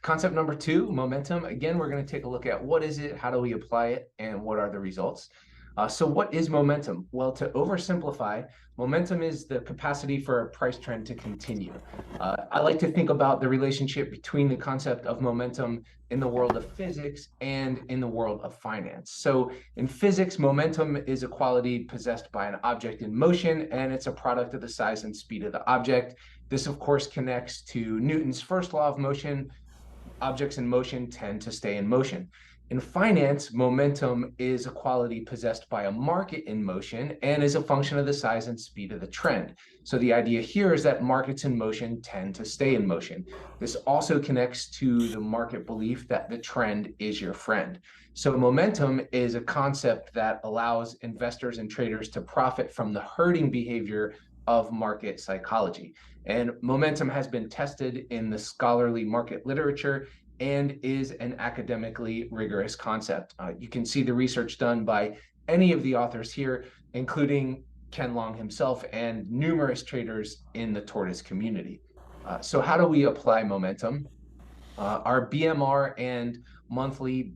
Concept number two, momentum. Again, we're going to take a look at what is it, how do we apply it, and what are the results. So what is momentum? Well, to oversimplify, momentum is the capacity for a price trend to continue. I like to think about the relationship between the concept of momentum in the world of physics and in the world of finance. So in physics, momentum is a quality possessed by an object in motion, and it's a product of the size and speed of the object. This, of course, connects to Newton's first law of motion. Objects in motion tend to stay in motion. In finance, momentum is a quality possessed by a market in motion and is a function of the size and speed of the trend. So the idea here is that markets in motion tend to stay in motion. This also connects to the market belief that the trend is your friend. So momentum is a concept that allows investors and traders to profit from the herding behavior of market psychology. And momentum has been tested in the scholarly market literature and is an academically rigorous concept. You can see the research done by any of the authors here, including Ken Long himself and numerous traders in the tortoise community. So how do we apply momentum? Our BMR and monthly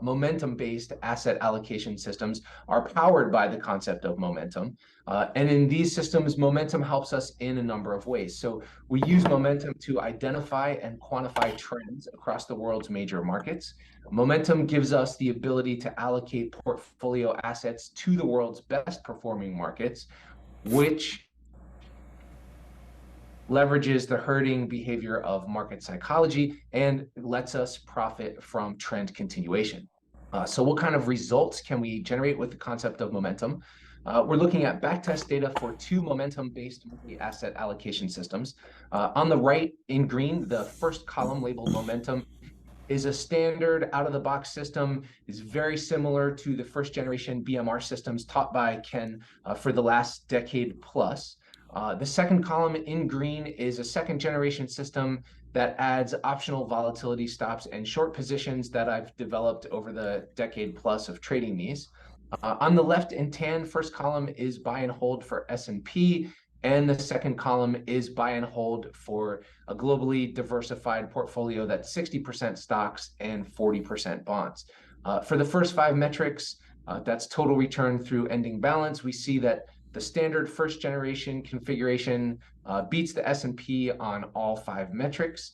momentum-based asset allocation systems are powered by the concept of momentum. And in these systems, momentum helps us in a number of ways. So we use momentum to identify and quantify trends across the world's major markets. Momentum gives us the ability to allocate portfolio assets to the world's best performing markets, which leverages the herding behavior of market psychology and lets us profit from trend continuation. So what kind of results can we generate with the concept of momentum? We're looking at backtest data for two momentum-based multi-asset allocation systems. On the right in green, the first column labeled momentum is a standard out-of-the-box system, is very similar to the first generation BMR systems taught by Ken for the last decade plus. The second column in green is a second generation system that adds optional volatility stops and short positions that I've developed over the decade plus of trading these. On the left in tan, first column is buy and hold for S&P, and the second column is buy and hold for a globally diversified portfolio that's 60% stocks and 40% bonds. For the first five metrics, that's total return through ending balance, we see that the standard first generation configuration beats the S&P on all five metrics.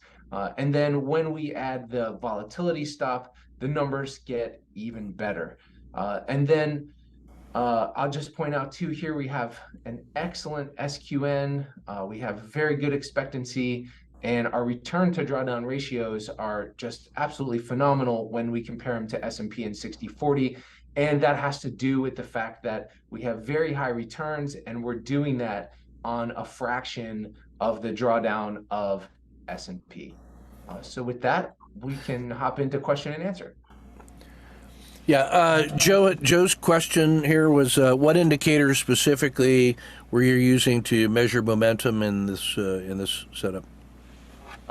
And then when we add the volatility stop, the numbers get even better. And then I'll just point out too, here we have an excellent SQN. We have very good expectancy, and our return to drawdown ratios are just absolutely phenomenal when we compare them to S&P and 60/40. And that has to do with the fact that we have very high returns, and we're doing that on a fraction of the drawdown of S&P. So with that, we can hop into question and answer. Yeah, Joe's question here was what indicators specifically were you using to measure momentum in this setup?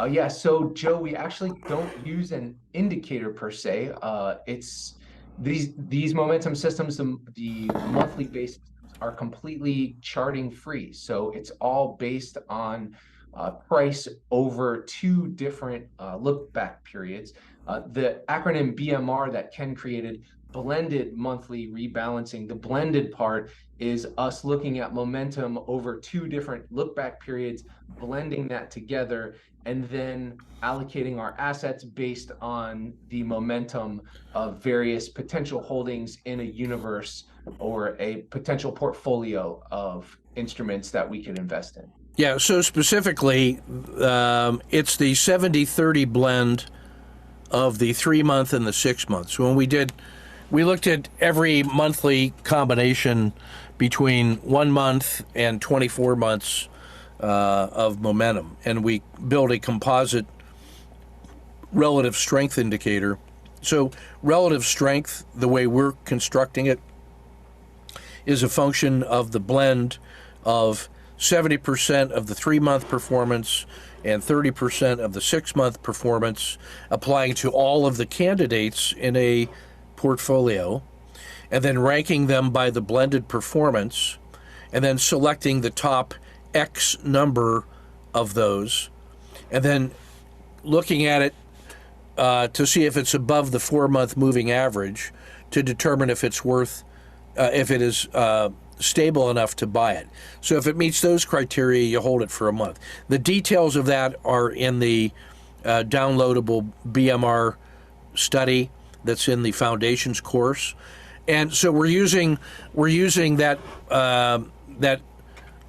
Yeah, so Joe, we actually don't use an indicator per se. It's these momentum systems, the monthly based systems, are completely charting free. So it's all based on price over two different look back periods. The acronym BMR that Ken created, blended monthly rebalancing, the blended part is us looking at momentum over two different look back periods, blending that together, and then allocating our assets based on the momentum of various potential holdings in a universe or a potential portfolio of instruments that we could invest in. Yeah, so specifically, it's the 70-30 blend of the 3 month and the 6 months. When we looked at every monthly combination between 1 month and 24 months of momentum, and we built a composite relative strength indicator. So relative strength, the way we're constructing it, is a function of the blend of 70% of the 3 month performance and 30% of the 6 month performance, applying to all of the candidates in a portfolio, and then ranking them by the blended performance, and then selecting the top X number of those, and then looking at it to see if it's above the 4-month moving average to determine if it's worth, if it is stable enough to buy it. So if it meets those criteria, you hold it for a month. The details of that are in the downloadable BMR study that's in the Foundations course. And so we're using that that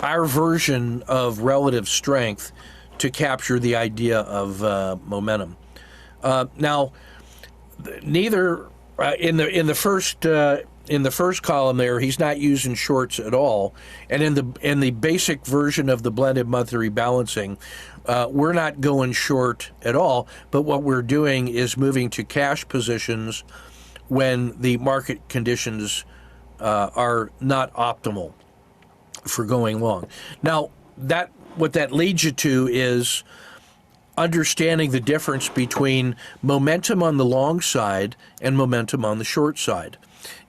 our version of relative strength to capture the idea of momentum. Now, neither in the first column there, he's not using shorts at all, and in the basic version of the blended monthly rebalancing, we're not going short at all. But what we're doing is moving to cash positions when the market conditions are not optimal for going long. Now, what that leads you to is understanding the difference between momentum on the long side and momentum on the short side.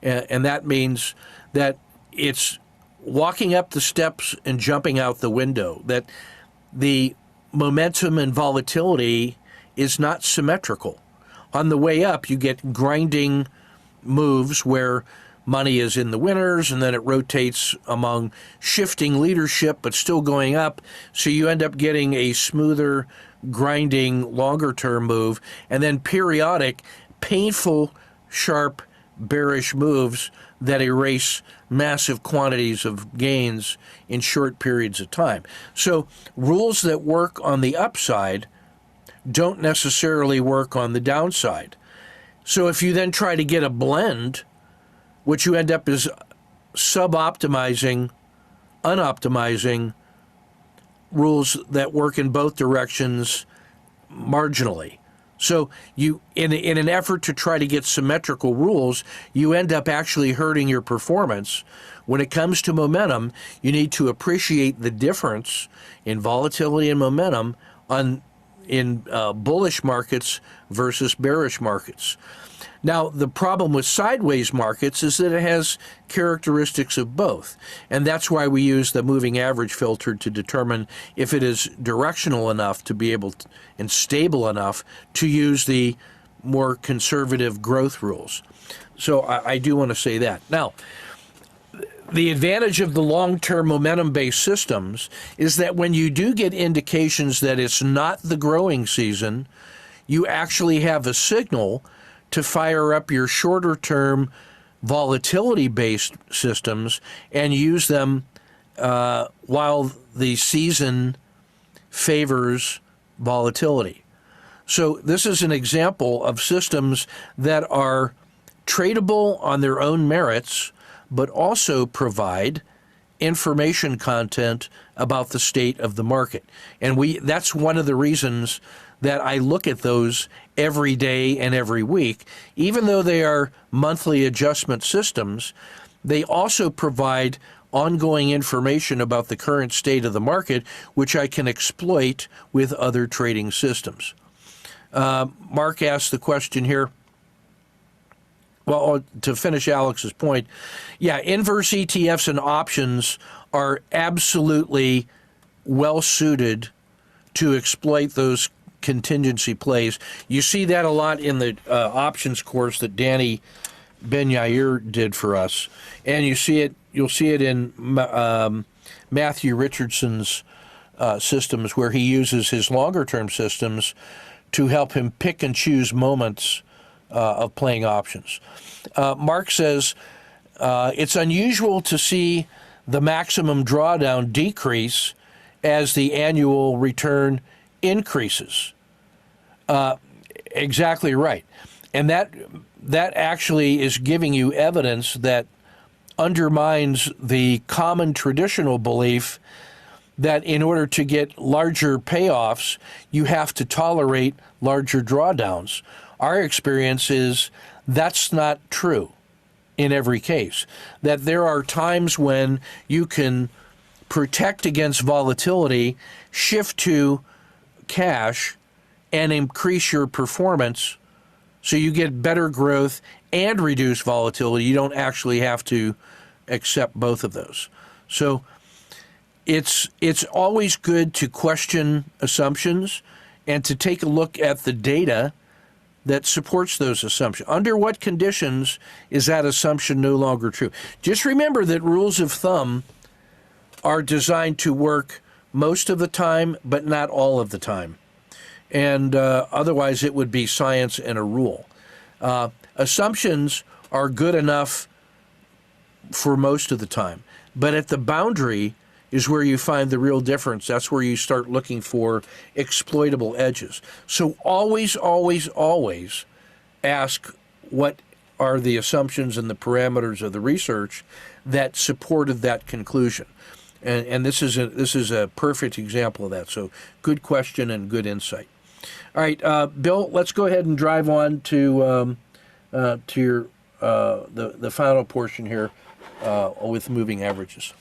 And that means that it's walking up the steps and jumping out the window, that the momentum and volatility is not symmetrical. On the way up, you get grinding moves where money is in the winners, and then it rotates among shifting leadership, but still going up. So you end up getting a smoother, grinding, longer-term move, and then periodic, painful, sharp, bearish moves that erase massive quantities of gains in short periods of time. So rules that work on the upside don't necessarily work on the downside. So if you then try to get a blend, what you end up is sub-optimizing, unoptimizing rules that work in both directions marginally. So you, in an effort to try to get symmetrical rules, you end up actually hurting your performance. When it comes to momentum, you need to appreciate the difference in volatility and momentum in bullish markets versus bearish markets. Now, the problem with sideways markets is that it has characteristics of both, and that's why we use the moving average filter to determine if it is directional enough to be able to, and stable enough to use the more conservative growth rules. So I do want to say that. Now, the advantage of the long-term momentum-based systems is that when you do get indications that it's not the growing season, you actually have a signal to fire up your shorter-term volatility-based systems and use them while the season favors volatility. So this is an example of systems that are tradable on their own merits, but also provide information content about the state of the market. And that's one of the reasons that I look at those every day and every week. Even though they are monthly adjustment systems, they also provide ongoing information about the current state of the market, which I can exploit with other trading systems. Mark asked the question here, well, to finish Alex's point, yeah, inverse ETFs and options are absolutely well-suited to exploit those contingency plays. You see that a lot in the options course that Danny Ben Yair did for us, and you'll see it in Matthew Richardson's systems, where he uses his longer-term systems to help him pick and choose moments of playing options. Mark says, it's unusual to see the maximum drawdown decrease as the annual return increases. Exactly right. And that actually is giving you evidence that undermines the common traditional belief that in order to get larger payoffs, you have to tolerate larger drawdowns. Our experience is that's not true in every case, that there are times when you can protect against volatility, shift to cash, and increase your performance so you get better growth and reduce volatility. You don't actually have to accept both of those. So it's always good to question assumptions and to take a look at the data that supports those assumptions. Under what conditions is that assumption no longer true? Just remember that rules of thumb are designed to work most of the time, but not all of the time. And otherwise, it would be science and a rule. Assumptions are good enough for most of the time. But at the boundary is where you find the real difference. That's where you start looking for exploitable edges. So always, always, always ask what are the assumptions and the parameters of the research that supported that conclusion. And this is a perfect example of that. So good question and good insight. All right, Bill, let's go ahead and drive on to your the final portion here with moving averages.